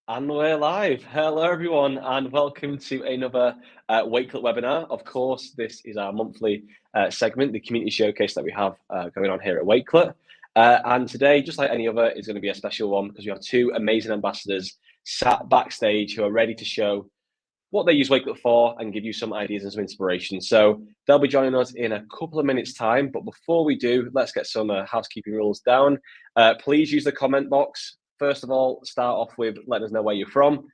And we're live. Hello, everyone, and welcome to another Wakelet webinar. Of course, this is our monthly segment, the community showcase that we have going on here at Wakelet. And today, just like any other, is going to be a special one because we have two amazing ambassadors sat backstage who are ready to show what they use Wakelet for and give you some ideas and some inspiration. So they'll be joining us in a couple of minutes' time. But before we do, let's get some housekeeping rules down. Please use the comment box. First of all, start off with letting us know where you're from.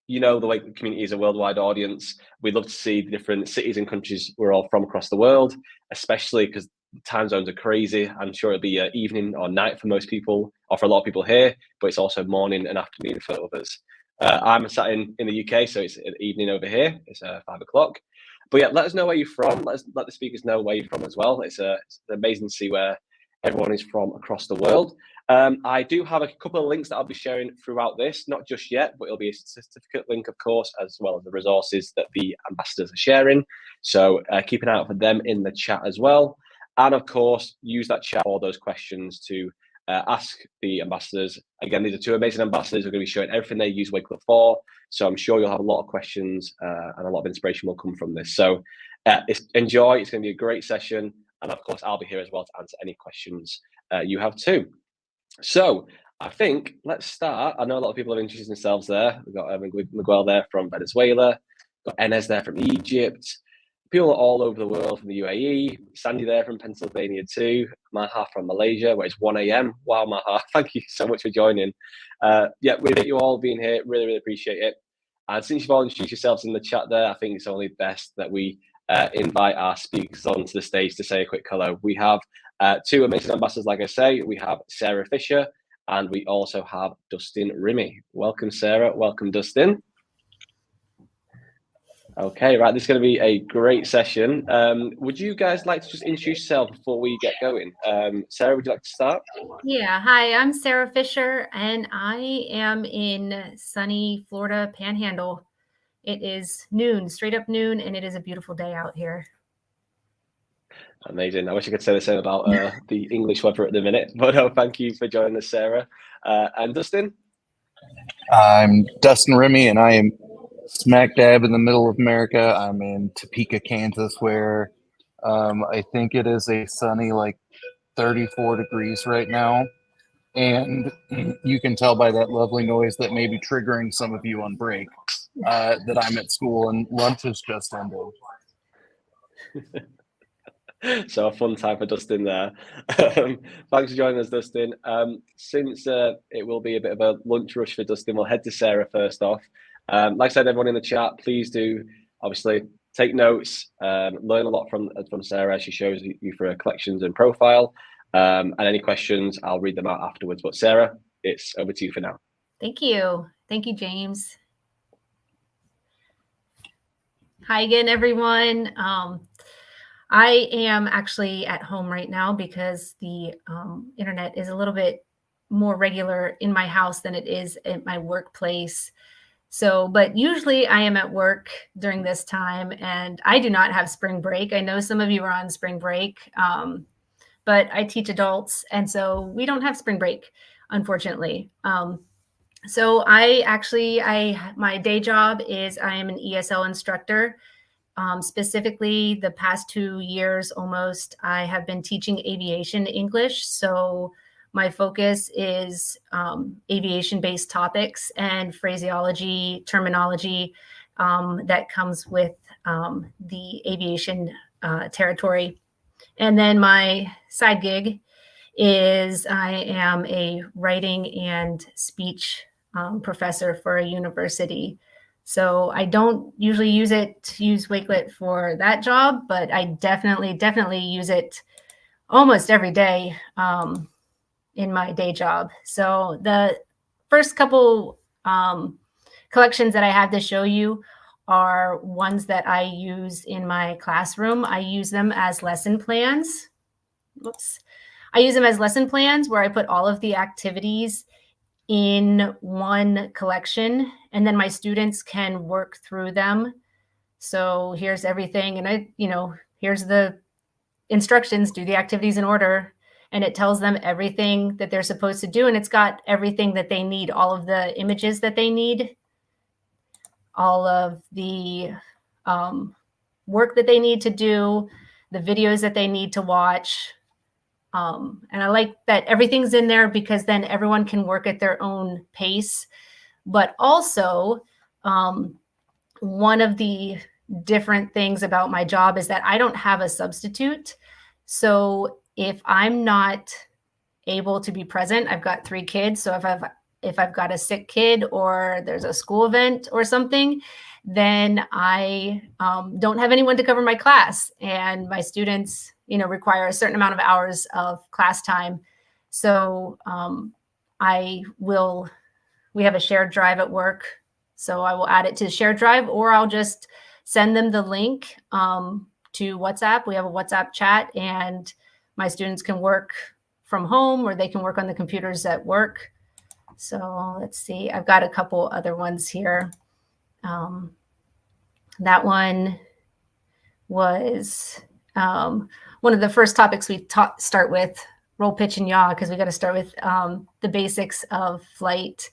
You know, the Wakelet community is a worldwide audience. We'd love to see the different cities and countries we're all from across the world, especially because time zones are crazy. I'm sure it'll be evening or night for most people, or for a lot of people here, but it's also morning and afternoon for others. I'm sat in the UK, so it's evening over here. It's 5 o'clock. But yeah, let us know where you're from. Let the speakers know where you're from as well. It's amazing to see where everyone is from across the world. I do have a couple of links that I'll be sharing throughout this, not just yet, but it'll be a certificate link, of course, as well as the resources that the ambassadors are sharing. So keep an eye out for them in the chat as well. And of course, use that chat for those questions to ask the ambassadors. Again, these are two amazing ambassadors who are going to be showing everything they use Wakelet for. So I'm sure you'll have a lot of questions and a lot of inspiration will come from this. So enjoy. It's going to be a great session. And of course, I'll be here as well to answer any questions you have too. So I think let's start. I know a lot of people have introduced themselves there. We've got Miguel there from Venezuela, got Enes there from Egypt, people all over the world from the UAE, Sandy there from Pennsylvania too, Maha from Malaysia, where it's 1 a.m. Wow, Maha, thank you so much for joining. Yeah, we appreciate you all being here, really appreciate it. And since you've all introduced yourselves in the chat there, I think it's only best that we invite our speakers onto the stage to say a quick hello. We have two amazing ambassadors, like I say. We have Sarah Fisher, and we also have Dustin Rimmy. Welcome, Sarah. Welcome, Dustin. Okay, right. This is going to be a great session. Would you guys like to just introduce yourself before we get going? Sarah, would you like to start? Yeah. Hi, I'm Sarah Fisher, and I am in sunny Florida Panhandle. It is noon, straight up noon, and it is a beautiful day out here. Amazing. I wish I could say the same about the English weather at the minute, but thank you for joining us, Sarah. And Dustin? I'm Dustin Rimmy, and I am smack dab in the middle of America. I'm in Topeka, Kansas, where I think it is a sunny, like 34 degrees right now. And you can tell by that lovely noise that may be triggering some of you on break that I'm at school and lunch has just ended. So a fun time for Dustin there. Thanks for joining us, Dustin. Since it will be a bit of a lunch rush for Dustin, we'll head to Sarah first off. Like I said, everyone in the chat, please do obviously take notes, learn a lot from Sarah as she shows you for her collections and profile. And any questions, I'll read them out afterwards. But Sarah, it's over to you for now. Thank you. Thank you, James. Hi again, everyone. I am actually at home right now because the internet is a little bit more regular in my house than it is at my workplace. So, but usually I am at work during this time, and I do not have spring break. I know some of you are on spring break, but I teach adults, and so we don't have spring break, unfortunately. So my day job is I am an ESL instructor. Specifically, the past 2 years almost, I have been teaching aviation English. So my focus is aviation-based topics and phraseology, terminology that comes with the aviation territory. And then my side gig is I am a writing and speech professor for a university. So I don't usually use Wakelet for that job, but I definitely use it almost every day in my day job. So the first couple collections that I have to show you are ones that I use in my classroom. I use them as lesson plans. I use them as lesson plans where I put all of the activities in one collection, and then my students can work through them. So here's everything, and here's the instructions, do the activities in order. and it tells them everything that they're supposed to do. And it's got everything that they need, all of the images that they need, all of the work that they need to do, the videos that they need to watch. And I like that everything's in there because then everyone can work at their own pace. But also, one of the different things about my job is that I don't have a substitute. So if I'm not able to be present, I've got 3 kids. So if I've got a sick kid or there's a school event or something, then I don't have anyone to cover my class, and my students, require a certain amount of hours of class time. So we have a shared drive at work. So I will add it to the shared drive, or I'll just send them the link to WhatsApp. We have a WhatsApp chat, and my students can work from home or they can work on the computers at work. So let's see, I've got a couple other ones here. That one was one of the first topics we start with, roll, pitch, and yaw, because we got to start with the basics of flight.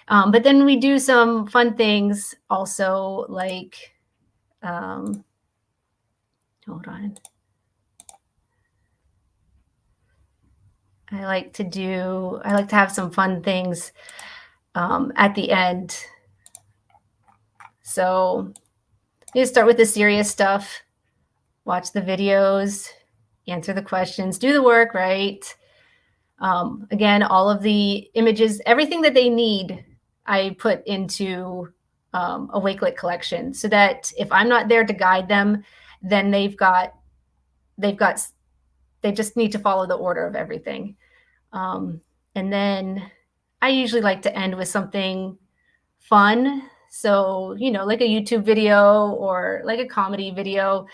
But then we do some fun things also, like, hold on. I like to have some fun things at the end. So you start with the serious stuff, watch the videos, answer the questions, do the work, right? Again, all of the images, everything that they need, I put into a Wakelet collection, so that if I'm not there to guide them, then they just need to follow the order of everything. And then I usually like to end with something fun. So, like a YouTube video or like a comedy video,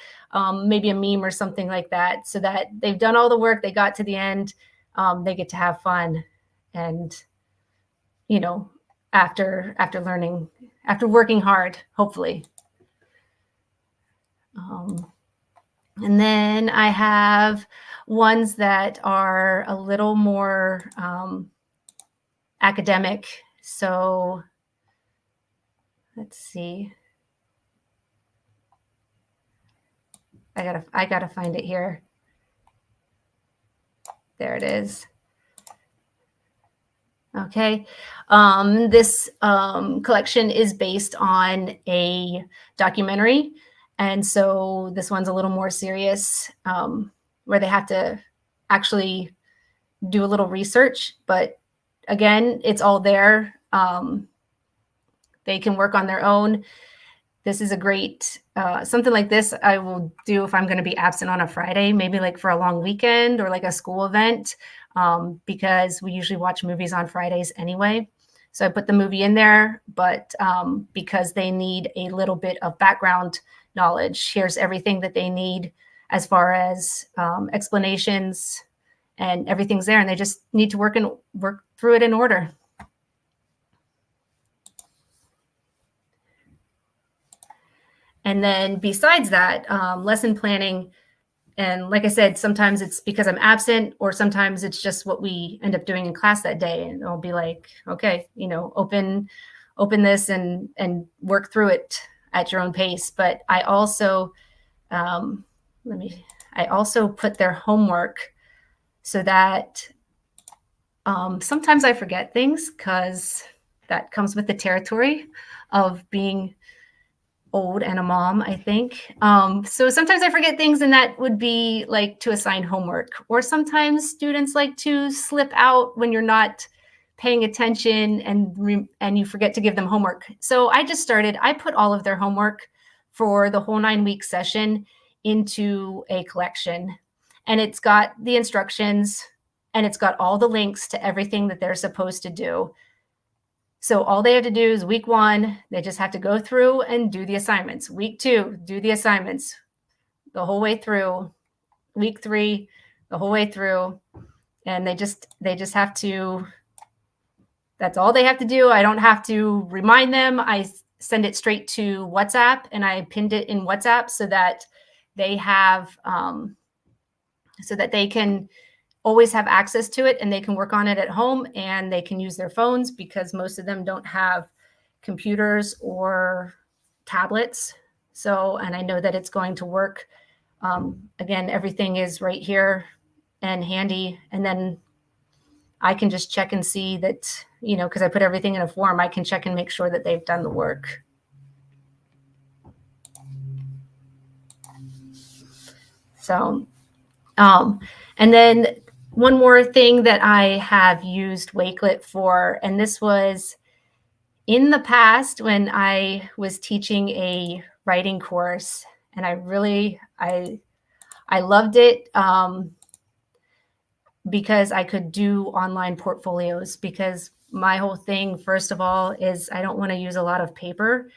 maybe a meme or something like that, so that they've done all the work, they got to the end, they get to have fun. And, after learning, after working hard, hopefully. And then I have ones that are a little more academic. So let's see. I gotta find it here. There it is. Okay. This collection is based on a documentary. And so this one's a little more serious, where they have to actually do a little research. But again, it's all there. They can work on their own. This is a great, something like this I will do if I'm going to be absent on a Friday, maybe like for a long weekend or like a school event, because we usually watch movies on Fridays anyway. So I put the movie in there, but because they need a little bit of background knowledge, here's everything that they need as far as explanations, and everything's there, and they just need to work through it in order. And then besides that, lesson planning. And like I said, sometimes it's because I'm absent, or sometimes it's just what we end up doing in class that day. And I'll be like, okay, open this and work through it at your own pace. But I also, I also put their homework so that sometimes I forget things, because that comes with the territory of being old and a mom, I think. So sometimes I forget things, and that would be like to assign homework. Or sometimes students like to slip out when you're not paying attention and you forget to give them homework. So I put all of their homework for the whole 9-week session into a collection. And it's got the instructions, and it's got all the links to everything that they're supposed to do. So all they have to do is week 1, they just have to go through and do the assignments. Week 2, do the assignments the whole way through. Week 3, the whole way through. And they just have to, that's all they have to do. I don't have to remind them. I send it straight to WhatsApp, and I pinned it in WhatsApp so that they have, so that they can always have access to it, and they can work on it at home, and they can use their phones because most of them don't have computers or tablets. So, and I know that it's going to work. Again, everything is right here and handy. And then I can just check and see that, you know, because I put everything in a form, I can check and make sure that they've done the work. So, and then one more thing that I have used Wakelet for, and this was in the past when I was teaching a writing course, and I loved it because I could do online portfolios, because my whole thing, first of all, is I don't want to use a lot of paper.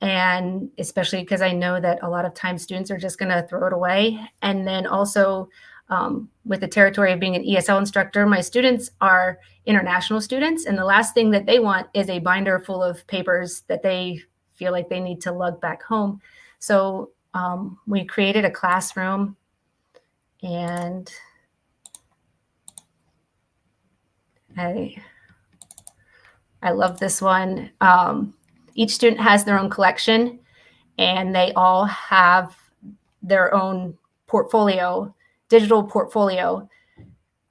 And especially because I know that a lot of times students are just going to throw it away. And then also with the territory of being an ESL instructor, my students are international students. And the last thing that they want is a binder full of papers that they feel like they need to lug back home. So we created a classroom, and I love this one. Each student has their own collection, and they all have their own portfolio, digital portfolio.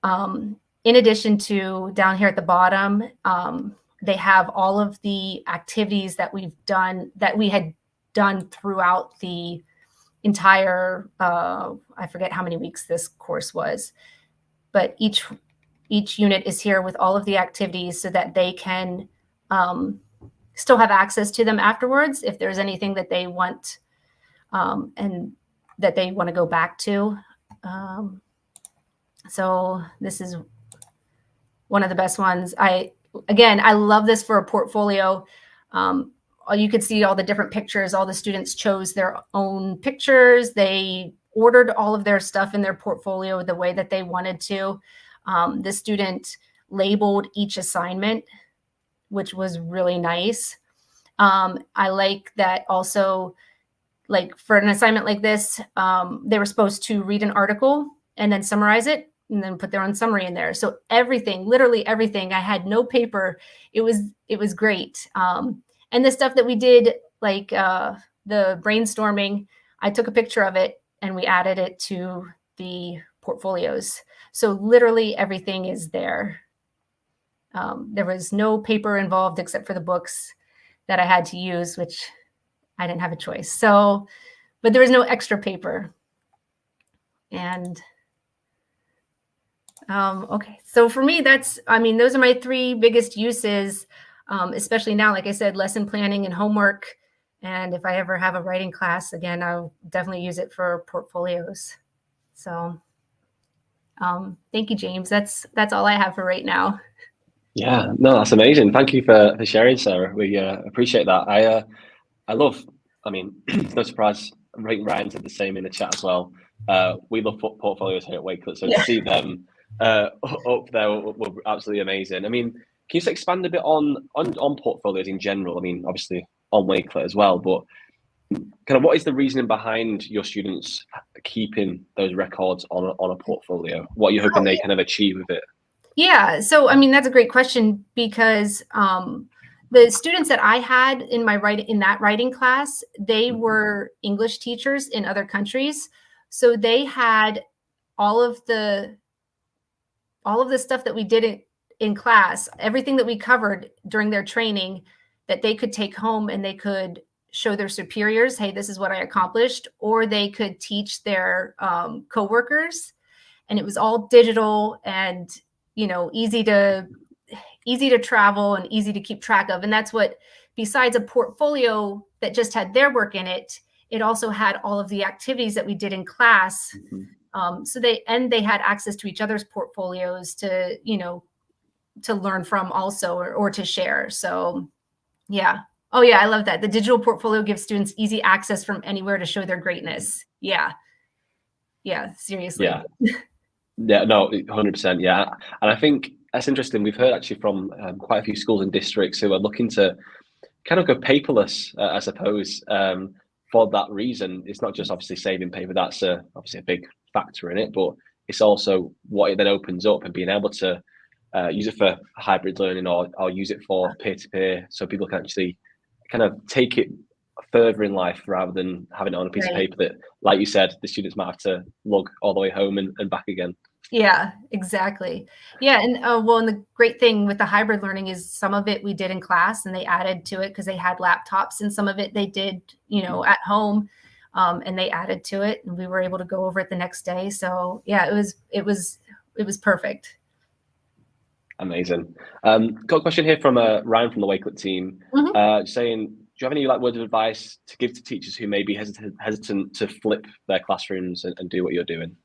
In addition to down here at the bottom, they have all of the activities that we had done throughout the entire, I forget how many weeks this course was, but each unit is here with all of the activities so that they can still have access to them afterwards if there's anything that they want and that they want to go back to. So this is one of the best ones. I love this for a portfolio. You could see all the different pictures. All the students chose their own pictures. They ordered all of their stuff in their portfolio the way that they wanted to. The student labeled each assignment, which was really nice. I like that also, like for an assignment like this, they were supposed to read an article and then summarize it and then put their own summary in there. So everything, literally everything, I had no paper. It was great. And the stuff that we did, like the brainstorming, I took a picture of it and we added it to the portfolios. So literally everything is there. There was no paper involved except for the books that I had to use, which I didn't have a choice. So, but there was no extra paper. And okay, so for me, those are my three biggest uses, especially now, like I said, lesson planning and homework. And if I ever have a writing class again, I'll definitely use it for portfolios. So thank you, James. That's all I have for right now. Yeah, no, that's amazing. Thank you for sharing, Sarah. We appreciate that. I love, it's no surprise, Ryan said the same in the chat as well. We love portfolios here at Wakelet, so to see them up there were absolutely amazing. Can you just expand a bit on portfolios in general? Obviously on Wakelet as well, but kind of what is the reasoning behind your students keeping those records on a portfolio? What are you hoping they kind of achieve with it? Yeah, so that's a great question, because the students that I had in that writing class, they were English teachers in other countries. So they had all of the stuff that we did in class, everything that we covered during their training, that they could take home and they could show their superiors, hey, this is what I accomplished, or they could teach their coworkers. And it was all digital and easy to travel and easy to keep track of. And that's what, besides a portfolio that just had their work in it, it also had all of the activities that we did in class. Mm-hmm. So they had access to each other's portfolios to learn from also, or to share. So yeah. Oh yeah, I love that. The digital portfolio gives students easy access from anywhere to show their greatness. Yeah. Yeah, seriously. Yeah, no, 100%. Yeah. And I think that's interesting. We've heard actually from quite a few schools and districts who are looking to kind of go paperless, I suppose, for that reason. It's not just obviously saving paper. That's obviously a big factor in it, but it's also what it then opens up and being able to use it for hybrid learning or use it for peer-to-peer, so people can actually kind of take it further in life rather than having it on a piece of paper that, like you said, the students might have to lug all the way home and back again. Yeah, exactly. Yeah, and well, and the great thing with the hybrid learning is some of it we did in class, and they added to it because they had laptops, and some of it they did, at home, and they added to it, and we were able to go over it the next day. So yeah, it was perfect. Amazing. Got a question here from Ryan from the Wakelet team, saying, do you have any words of advice to give to teachers who may be hesitant to flip their classrooms and do what you're doing?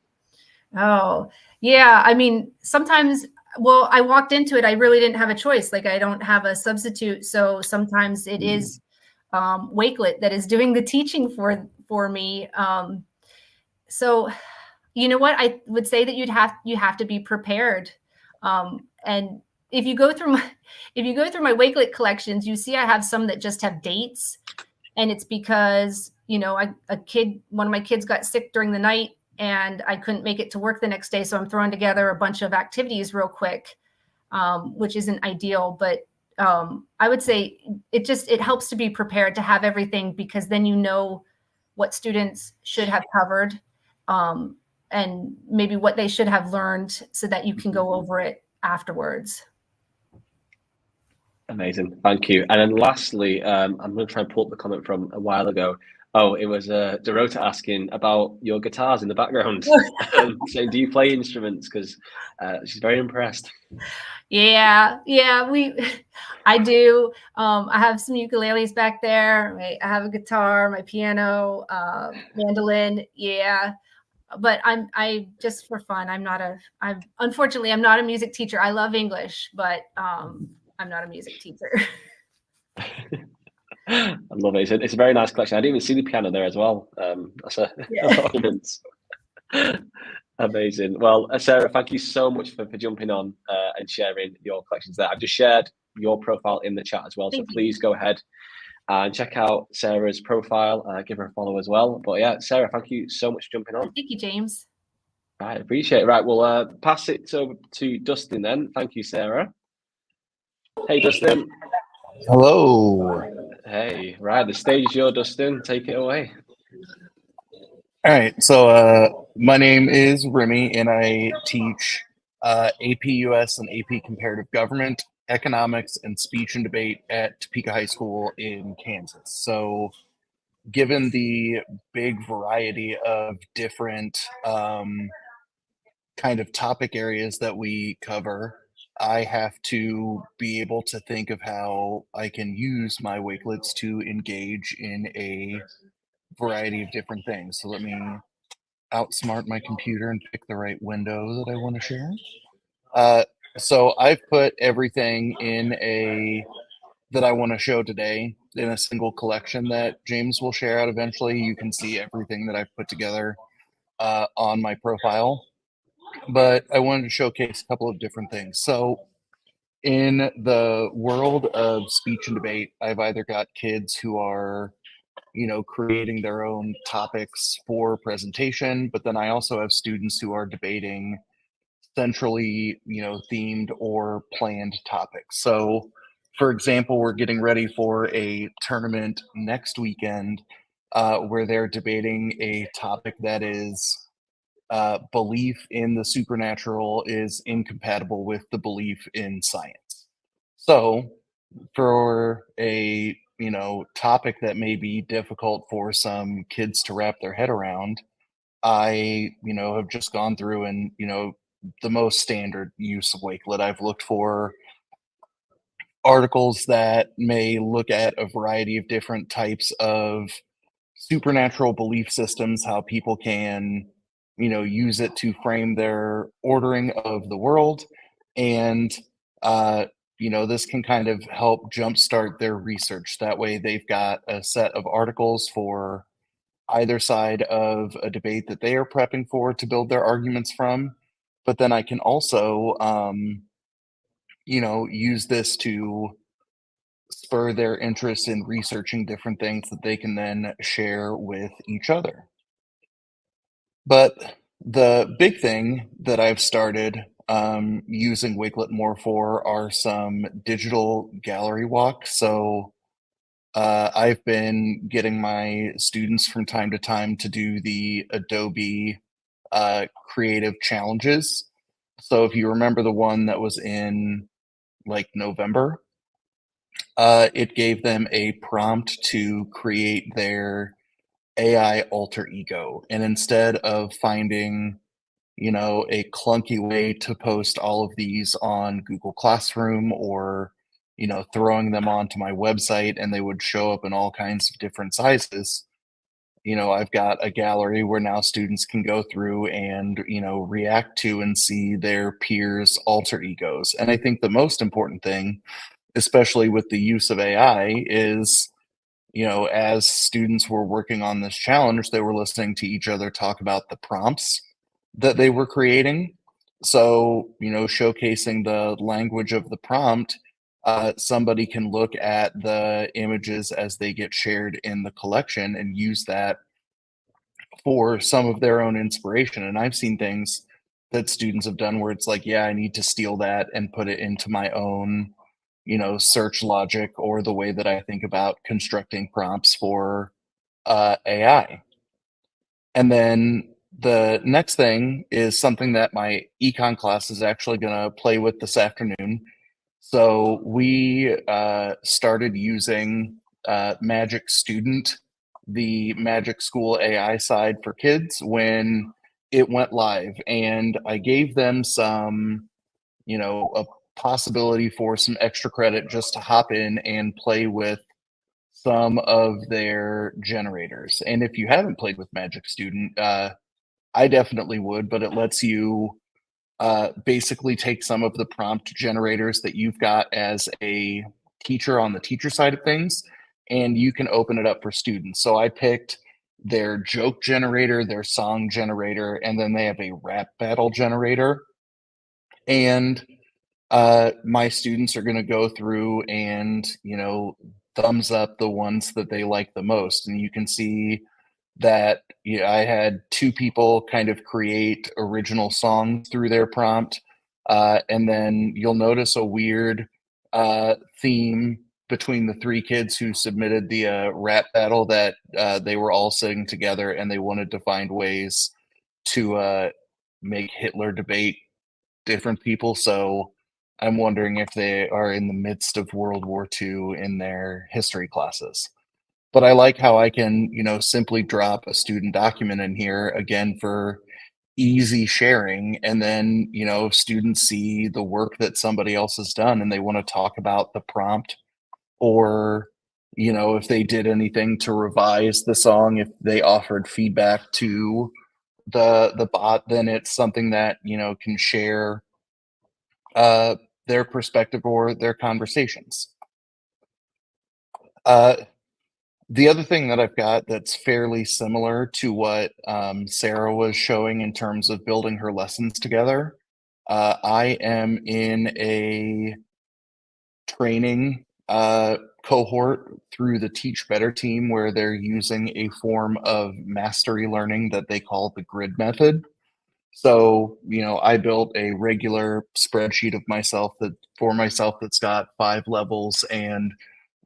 Oh, yeah. I mean, sometimes, well, I walked into it, I really didn't have a choice. Like, I don't have a substitute. So sometimes it is Wakelet that is doing the teaching for me. So, you know what? I would say that you have to be prepared. And if you go through my Wakelet collections, you see I have some that just have dates, and it's because one of my kids got sick during the night, and I couldn't make it to work the next day. So I'm throwing together a bunch of activities real quick, which isn't ideal. But I would say it helps to be prepared to have everything, because then you know what students should have covered, and maybe what they should have learned, so that you can go over it afterwards. Amazing. Thank you. And then lastly, I'm going to try and pull up the comment from a while ago. Oh, it was Dorota asking about your guitars in the background, saying, do you play instruments? Because she's very impressed. Yeah, I do. I have some ukuleles back there. I have a guitar, my piano, mandolin. Yeah, but I just for fun. Unfortunately, I'm not a music teacher. I love English, but I'm not a music teacher. I love it. It's a very nice collection. I didn't even see the piano there as well. That's a ornament. Amazing. Well, Sarah, thank you so much for jumping on and sharing your collections there. I've just shared your profile in the chat as well. So please go ahead and check out Sarah's profile. Give her a follow as well. But yeah, Sarah, thank you so much for jumping on. Thank you, James. Right, appreciate it. Right, we'll pass it over to Dustin then. Thank you, Sarah. Hey, Dustin. Hello. Hey, right, the stage is yours, Dustin. Take it away. All right, so my name is Remy, and I teach AP US and AP Comparative Government, Economics, and Speech and Debate at Topeka High School in Kansas. So given the big variety of different kind of topic areas that we cover, I have to be able to think of how I can use my Wakelets to engage in a variety of different things. So let me outsmart my computer and pick the right window that I want to share. So I've put everything that I want to show today in a single collection that James will share out eventually. You can see everything that I've put together on my profile. But I wanted to showcase a couple of different things. So in the world of speech and debate, I've either got kids who are creating their own topics for presentation, but then I also have students who are debating centrally, themed or planned topics. So, for example, we're getting ready for a tournament next weekend where they're debating a topic that is belief in the supernatural is incompatible with the belief in science. So, for a topic that may be difficult for some kids to wrap their head around, I have just gone through and the most standard use of Wakelet. I've looked for articles that may look at a variety of different types of supernatural belief systems, how people can use it to frame their ordering of the world, and this can kind of help jumpstart their research. That way they've got a set of articles for either side of a debate that they are prepping for to build their arguments from. But then I can also use this to spur their interest in researching different things that they can then share with each other. But The big thing that I've started using Wakelet more for are some digital gallery walks. So I've been getting my students from time to time to do the Adobe creative challenges. So if you remember the one that was in like November, it gave them a prompt to create their AI alter ego. And instead of finding, a clunky way to post all of these on Google Classroom or, throwing them onto my website and they would show up in all kinds of different sizes. I've got a gallery where now students can go through and, react to and see their peers' alter egos. And I think the most important thing, especially with the use of AI, is as students were working on this challenge, they were listening to each other talk about the prompts that they were creating. So, showcasing the language of the prompt, somebody can look at the images as they get shared in the collection and use that for some of their own inspiration. And I've seen things that students have done where it's like, yeah, I need to steal that and put it into my own search logic or the way that I think about constructing prompts for AI. And then the next thing is something that my econ class is actually going to play with this afternoon. So we started using Magic Student, the Magic School AI side for kids, when it went live. And I gave them some, a possibility for some extra credit just to hop in and play with some of their generators. And if you haven't played with Magic Student, I definitely would, but it lets you basically take some of the prompt generators that you've got as a teacher on the teacher side of things, and you can open it up for students. So I picked their joke generator, their song generator, and then they have a rap battle generator. And my students are going to go through and, thumbs up the ones that they like the most. And you can see that I had two people kind of create original songs through their prompt. And then you'll notice a weird theme between the three kids who submitted the rap battle, that they were all sitting together and they wanted to find ways to make Hitler debate different people. So I'm wondering if they are in the midst of World War II in their history classes. But I like how I can, simply drop a student document in here again for easy sharing. And then, if students see the work that somebody else has done and they want to talk about the prompt, or, if they did anything to revise the song, if they offered feedback to the bot, then it's something that, can share uh, their perspective or their conversations. Uh, the other thing that I've got that's fairly similar to what Sarah was showing in terms of building her lessons together, I am in a training cohort through the Teach Better team where they're using a form of mastery learning that they call the grid method. So, I built a regular spreadsheet of myself that's got 5 levels and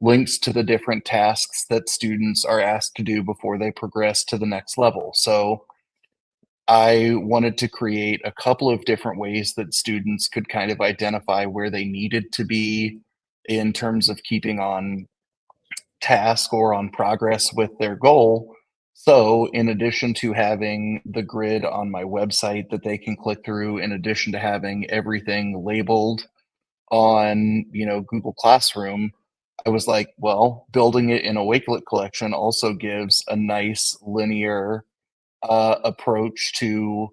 links to the different tasks that students are asked to do before they progress to the next level. So I wanted to create a couple of different ways that students could kind of identify where they needed to be in terms of keeping on task or on progress with their goal. So, in addition to having the grid on my website that they can click through, in addition to having everything labeled on, Google Classroom, I was like, well, building it in a Wakelet collection also gives a nice linear approach to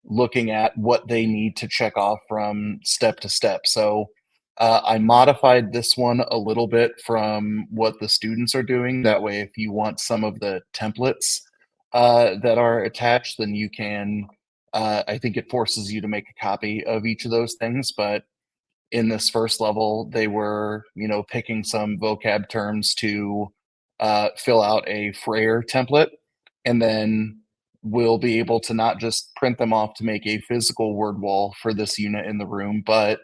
looking at what they need to check off from step to step. So I modified this one a little bit from what the students are doing. That way, if you want some of the templates that are attached, then you can. I think it forces you to make a copy of each of those things. But in this first level, they were, picking some vocab terms to fill out a Frayer template. And then we'll be able to not just print them off to make a physical word wall for this unit in the room, but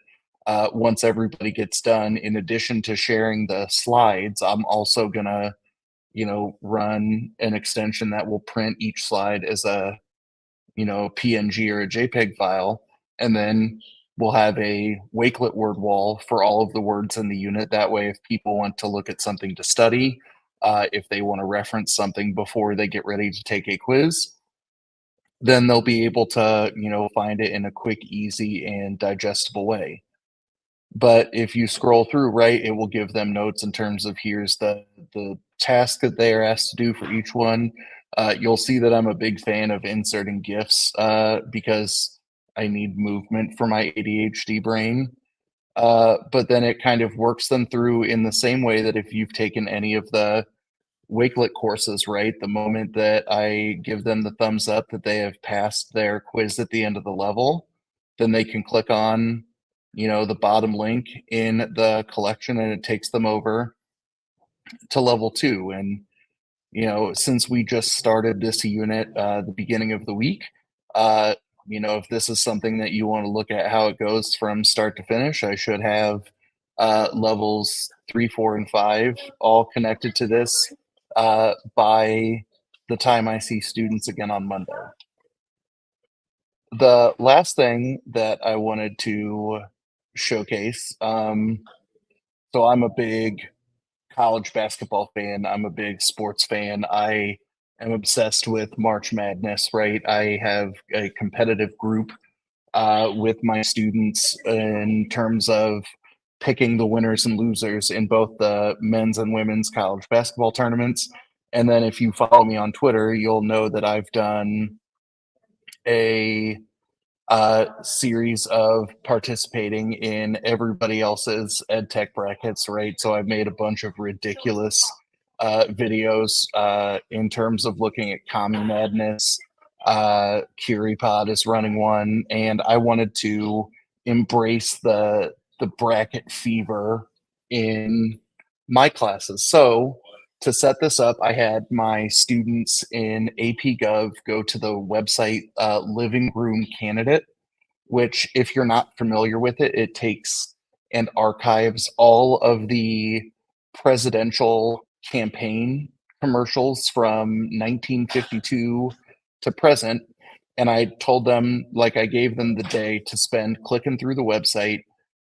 once everybody gets done, in addition to sharing the slides, I'm also gonna, run an extension that will print each slide as a, PNG or a JPEG file, and then we'll have a Wakelet word wall for all of the words in the unit. That way, if people want to look at something to study, if they want to reference something before they get ready to take a quiz, then they'll be able to, find it in a quick, easy, and digestible way. But if you scroll through, right, it will give them notes in terms of here's the task that they are asked to do for each one. You'll see that I'm a big fan of inserting GIFs because I need movement for my ADHD brain. But then it kind of works them through in the same way that if you've taken any of the Wakelet courses, right, the moment that I give them the thumbs up that they have passed their quiz at the end of the level, then they can click on, the bottom link in the collection and it takes them over to level 2. And, since we just started this unit the beginning of the week, if this is something that you want to look at how it goes from start to finish, I should have levels 3, 4, and 5 all connected to this by the time I see students again on Monday. The last thing that I wanted to showcase, so I'm a big college basketball fan. I'm a big sports fan. I am obsessed with March Madness, right? I have a competitive group with my students in terms of picking the winners and losers in both the men's and women's college basketball tournaments. And then if you follow me on Twitter, you'll know that I've done a series of participating in everybody else's ed tech brackets, right? So I've made a bunch of ridiculous videos in terms of looking at Common Madness. CuriePod is running one, and I wanted to embrace the bracket fever in my classes. So to set this up, I had my students in AP Gov go to the website Living Room Candidate, which, if you're not familiar with it, it takes and archives all of the presidential campaign commercials from 1952 to present. And I told them, like, I gave them the day to spend clicking through the website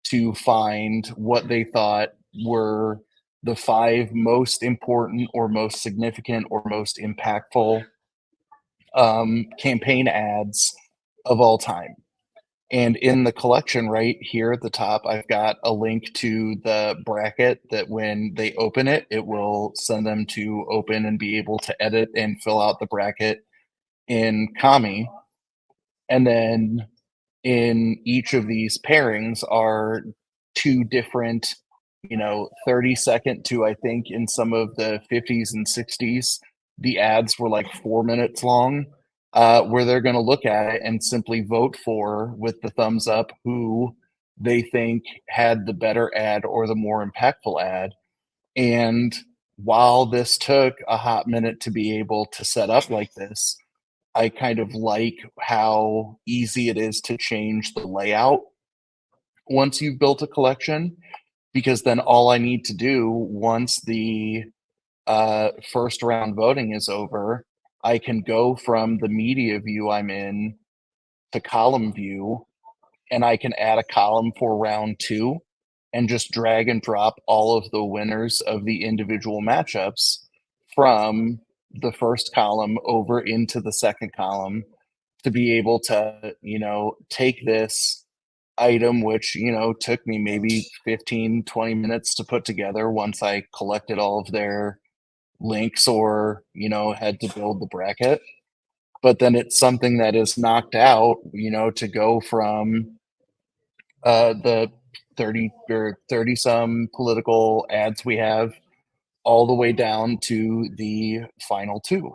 to find what they thought were the 5 most important or most significant or most impactful campaign ads of all time. And in the collection right here at the top, I've got a link to the bracket that when they open it, it will send them to open and be able to edit and fill out the bracket in Kami. And then in each of these pairings are 2 different, 30-second to, I think in some of the 50s and 60s, the ads were like 4 minutes long, where they're going to look at it and simply vote for, with the thumbs up, who they think had the better ad or the more impactful ad. And while this took a hot minute to be able to set up like this, I kind of like how easy it is to change the layout once you've built a collection, because then all I need to do once the first round voting is over, I can go from the media view I'm in to column view, and I can add a column for round 2 and just drag and drop all of the winners of the individual matchups from the first column over into the second column to be able to, take this item, which, took me maybe 15, 20 minutes to put together once I collected all of their links or, had to build the bracket. But then it's something that is knocked out, to go from the 30 or 30 some political ads we have all the way down to the final 2.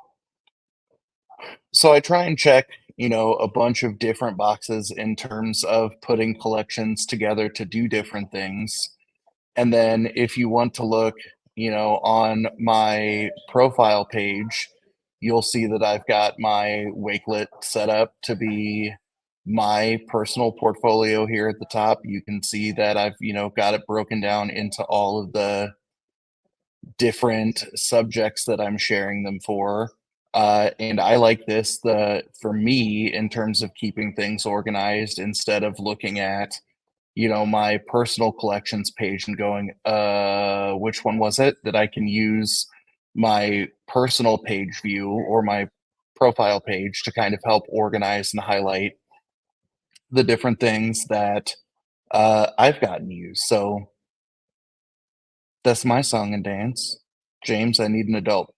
So I try and check, a bunch of different boxes in terms of putting collections together to do different things. And then if you want to look, on my profile page, you'll see that I've got my Wakelet set up to be my personal portfolio here at the top. You can see that I've, got it broken down into all of the different subjects that I'm sharing them for. And I like this for me in terms of keeping things organized instead of looking at, my personal collections page and going, which one was it, that I can use my personal page view or my profile page to kind of help organize and highlight the different things that I've gotten used. So that's my song and dance. James, I need an adult.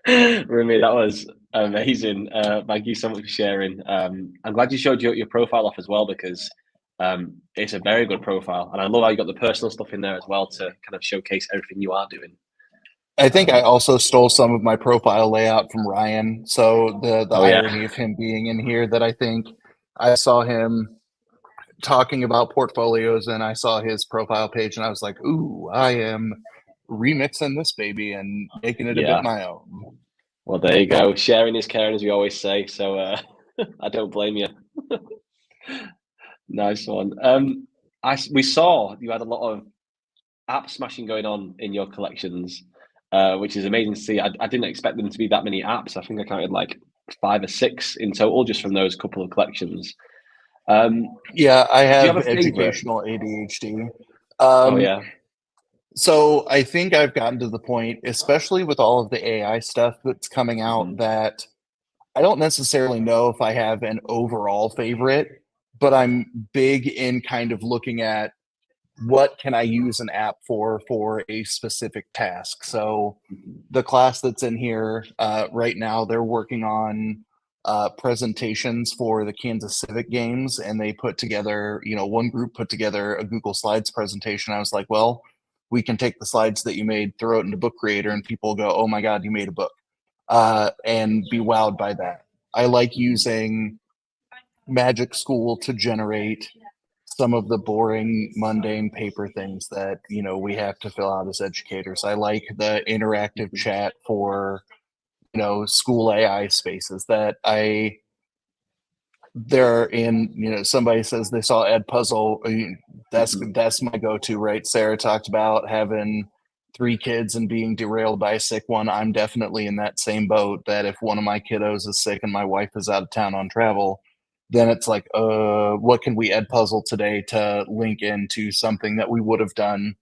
Rumi, that was amazing. Thank you so much for sharing. I'm glad you showed your profile off as well, because it's a very good profile. And I love how you got the personal stuff in there as well to kind of showcase everything you are doing. I think I also stole some of my profile layout from Ryan. So the irony of him being in here, that I think I saw him talking about portfolios and I saw his profile page and I was like, ooh, I am remixing this baby and making it a bit my own. Well, there you go. Sharing is caring, as we always say. So I don't blame you. Nice one. We saw you had a lot of app smashing going on in your collections, which is amazing to see. I didn't expect them to be that many apps. I think I counted like 5 or 6 in total just from those couple of collections. Yeah, I have a educational ADHD. Oh yeah. So I think I've gotten to the point, especially with all of the AI stuff that's coming out, that I don't necessarily know if I have an overall favorite, but I'm big in kind of looking at what can I use an app for a specific task. So the class that's in here right now, they're working on presentations for the Kansas Civic games, and they put together, one group put together a Google Slides presentation. I was like, well, we can take the slides that you made, throw it into Book Creator, and people go, oh my God, you made a book, and be wowed by that. I like using Magic School to generate some of the boring, mundane paper things that, we have to fill out as educators. I like the interactive chat for, school AI spaces that they're in. Somebody says they saw Ed Puzzle. That's my go-to, right? Sarah talked about having 3 kids and being derailed by a sick one. I'm definitely in that same boat, that if one of my kiddos is sick and my wife is out of town on travel, then it's like, what can we Ed Puzzle today to link into something that we would have done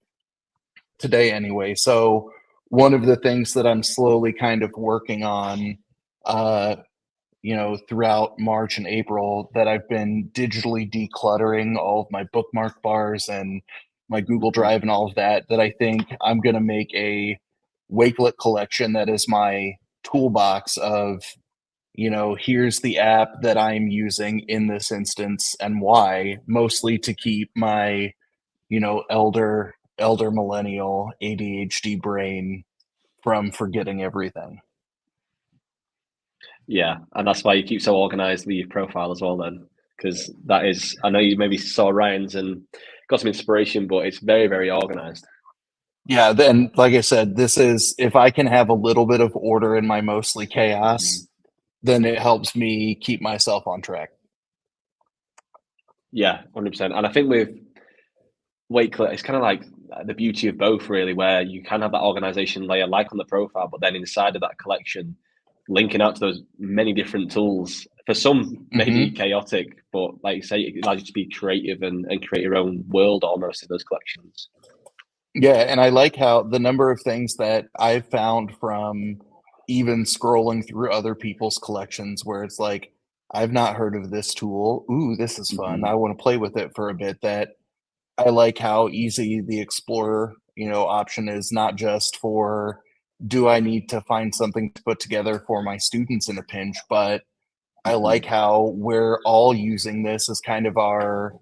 today anyway? So one of the things that I'm slowly kind of working on, throughout March and April, that I've been digitally decluttering all of my bookmark bars and my Google Drive and all of that I think I'm going to make a Wakelet collection that is my toolbox of, here's the app that I'm using in this instance and why, mostly to keep my, elder millennial ADHD brain from forgetting everything. Yeah, and that's why you keep so organized with your profile as well then, because that is, I know you maybe saw Ryan's and got some inspiration, but it's very, very organized. Yeah, then like I said, this is, if I can have a little bit of order in my mostly chaos, then it helps me keep myself on track. Yeah, 100%. And I think with Wakelet, it's kind of like the beauty of both, really, where you can have that organization layer like on the profile, but then inside of that collection, linking out to those many different tools. For some, maybe chaotic, but like you say, it allows you to be creative and create your own world almost in those collections. Yeah, and I like how the number of things that I've found from even scrolling through other people's collections where it's like, I've not heard of this tool. Ooh, this is fun. I want to play with it for a bit. That I like how easy the Explorer, option is, not just for, do I need to find something to put together for my students in a pinch, but I like how we're all using this as kind of our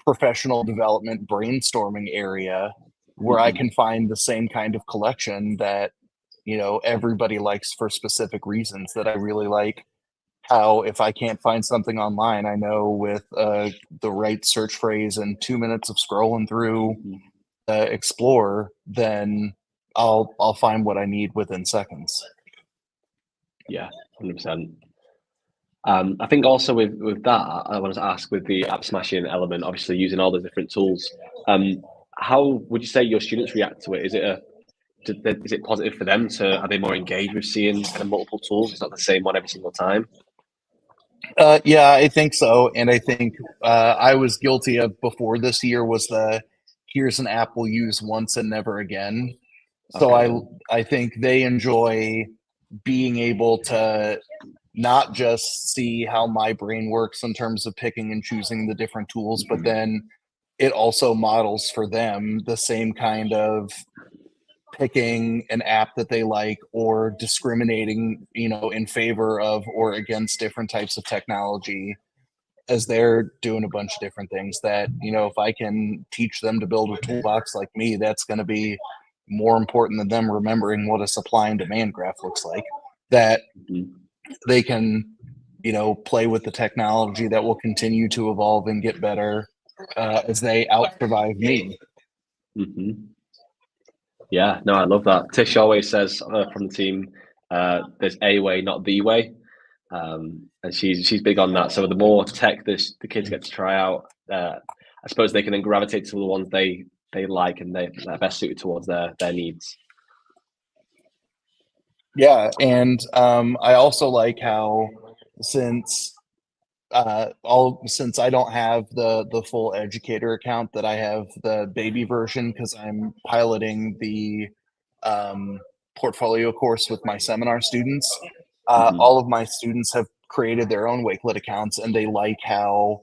professional development brainstorming area, where I can find the same kind of collection that, everybody likes for specific reasons. That I really like how, if I can't find something online, I know with the right search phrase and 2 minutes of scrolling through Explorer, then I'll find what I need within seconds. Yeah, 100%. I think also with that, I wanted to ask with the app smashing element, obviously using all the different tools. How would you say your students react to it? Is it positive for them? Are they more engaged with seeing kind of multiple tools? It's not the same one every single time. Yeah, I think so. And I think I was guilty of before this year was here's an app we'll use once and never again. So Okay. I think they enjoy being able to not just see how my brain works in terms of picking and choosing the different tools, but then it also models for them the same kind of picking an app that they like or discriminating, in favor of or against different types of technology as they're doing a bunch of different things that, if I can teach them to build a toolbox like me, that's going to be more important than them remembering what a supply and demand graph looks like, that they can, play with the technology that will continue to evolve and get better as they out survive me. Mm-hmm. Yeah, no, I love that. Tish always says from the team, there's a way, not the way. And she's big on that. So the more tech the kids get to try out, I suppose they can then gravitate to the ones they like and they're best suited towards their needs. Yeah, and I also like how since I don't have the full educator account, that I have the baby version because I'm piloting the portfolio course with my seminar students. All of my students have created their own Wakelet accounts, and they like how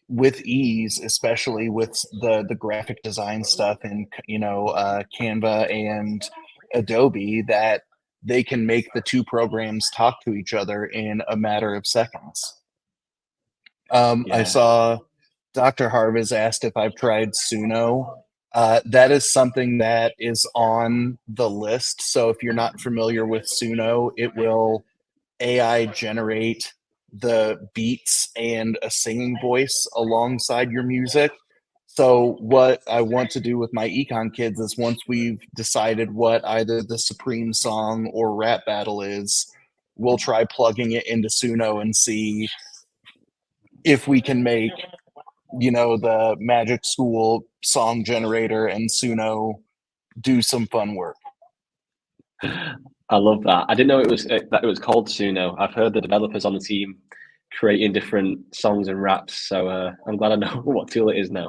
with ease, especially with the graphic design stuff in Canva and Adobe, that they can make the two programs talk to each other in a matter of seconds. I saw Dr. Harvez asked if I've tried Suno. That is something that is on the list. So if you're not familiar with Suno, it will AI generate the beats and a singing voice alongside your music. So what I want to do with my econ kids is once we've decided what either the supreme song or rap battle is, we'll try plugging it into Suno and see if we can make, the Magic School song generator and Suno do some fun work. I love that. I didn't know that it was called Suno. I've heard the developers on the team creating different songs and raps, so I'm glad I know what tool it is now.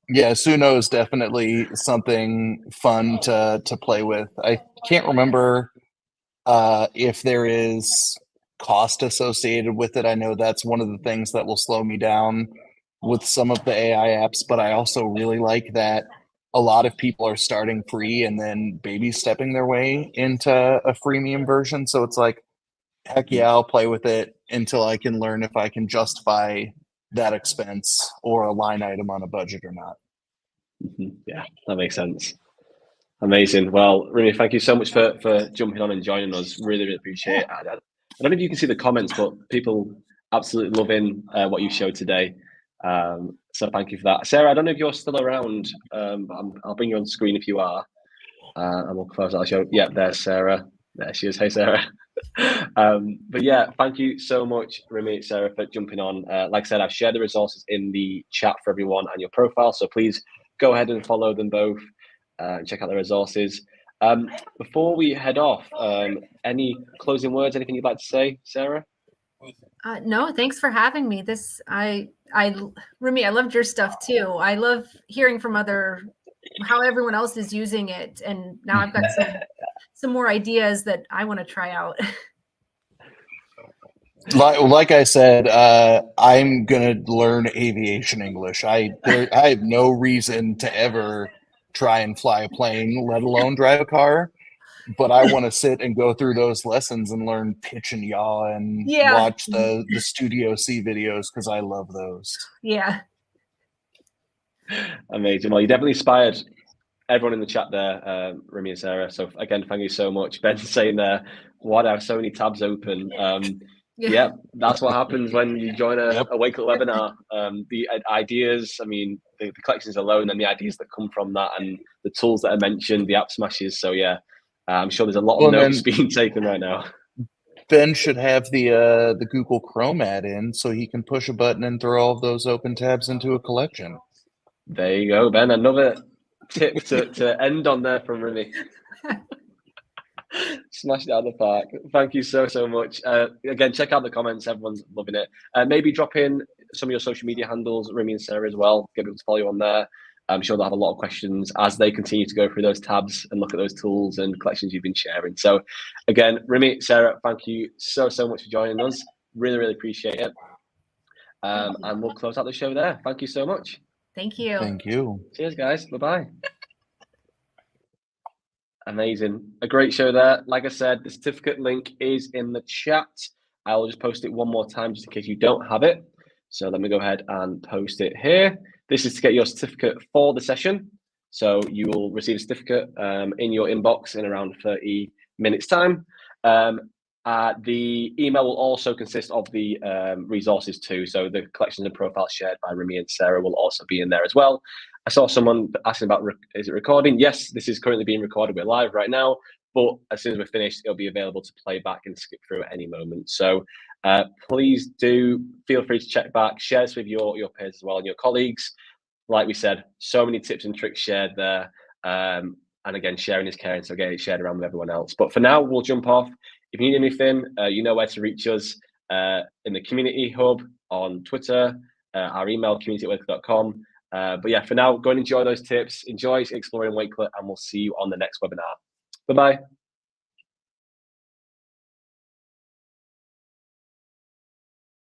Yeah, Suno is definitely something fun to play with. I can't remember if there is cost associated with it. I know that's one of the things that will slow me down with some of the AI apps, but I also really like that a lot of people are starting free and then baby stepping their way into a freemium version. So it's like, heck yeah, I'll play with it until I can learn if I can justify that expense or a line item on a budget or not. Yeah, that makes sense. Amazing. Well, Remy, thank you so much for jumping on and joining us. Really, really appreciate it. I don't know if you can see the comments, but people absolutely loving what you showed today. So thank you for that. Sarah, I don't know if you're still around, but I'll bring you on screen if you are. And we'll close out the show. Yeah, there's Sarah. There she is. Hey, Sarah. But yeah, thank you so much, Remy, Sarah, for jumping on. Like I said, I've shared the resources in the chat for everyone and your profile. So please go ahead and follow them both and check out the resources. Before we head off, any closing words, anything you'd like to say, Sarah? No, thanks for having me. Remy, I loved your stuff too. I love hearing from how everyone else is using it. And now I've got some more ideas that I want to try out. Like I said, I'm gonna learn aviation English. I have no reason to ever try and fly a plane, let alone drive a car. But I want to sit and go through those lessons and learn pitch and yaw and watch the Studio C videos because I love those. Yeah. Amazing. Well, you definitely inspired everyone in the chat there, Remy and Sarah. So again, thank you so much. Ben saying there, why do I have so many tabs open? Yeah, that's what happens when you join a Wakelet webinar. The ideas, I mean, the collections alone and the ideas that come from that and the tools that are mentioned, the app smashes. So yeah, I'm sure there's a lot of notes being taken right now. Ben should have the Google Chrome add-in so he can push a button and throw all of those open tabs into a collection. There you go, Ben. Another tip to end on there from Remy. Smashed it out of the park. Thank you so much. Again, check out the comments. Everyone's loving it. Maybe drop in some of your social media handles, Remy and Sarah as well. Get people to follow you on there. I'm sure they'll have a lot of questions as they continue to go through those tabs and look at those tools and collections you've been sharing. So again, Remy, Sarah, thank you so much for joining us. Really appreciate it. And we'll close out the show there. Thank you so much. Thank you. Thank you. Cheers, guys. Bye-bye. Amazing. A great show there. Like I said, the certificate link is in the chat. I'll just post it one more time just in case you don't have it. So let me go ahead and post it here. This is to get your certificate for the session. So you will receive a certificate in your inbox in around 30 minutes time. The email will also consist of the resources too. So the collections and profiles shared by Remy and Sarah will also be in there as well. I saw someone asking about, is it recording? Yes, this is currently being recorded. We're live right now, but as soon as we're finished, it'll be available to play back and skip through at any moment. So please do feel free to check back, share this with your peers as well and your colleagues. Like we said, so many tips and tricks shared there. And again, sharing is caring, so get it shared around with everyone else. But for now, we'll jump off. If you need anything, you know where to reach us in the community hub on Twitter, our email, community@wakelet.com. But yeah, for now, go and enjoy those tips. Enjoy exploring Wakelet, and we'll see you on the next webinar. Bye-bye.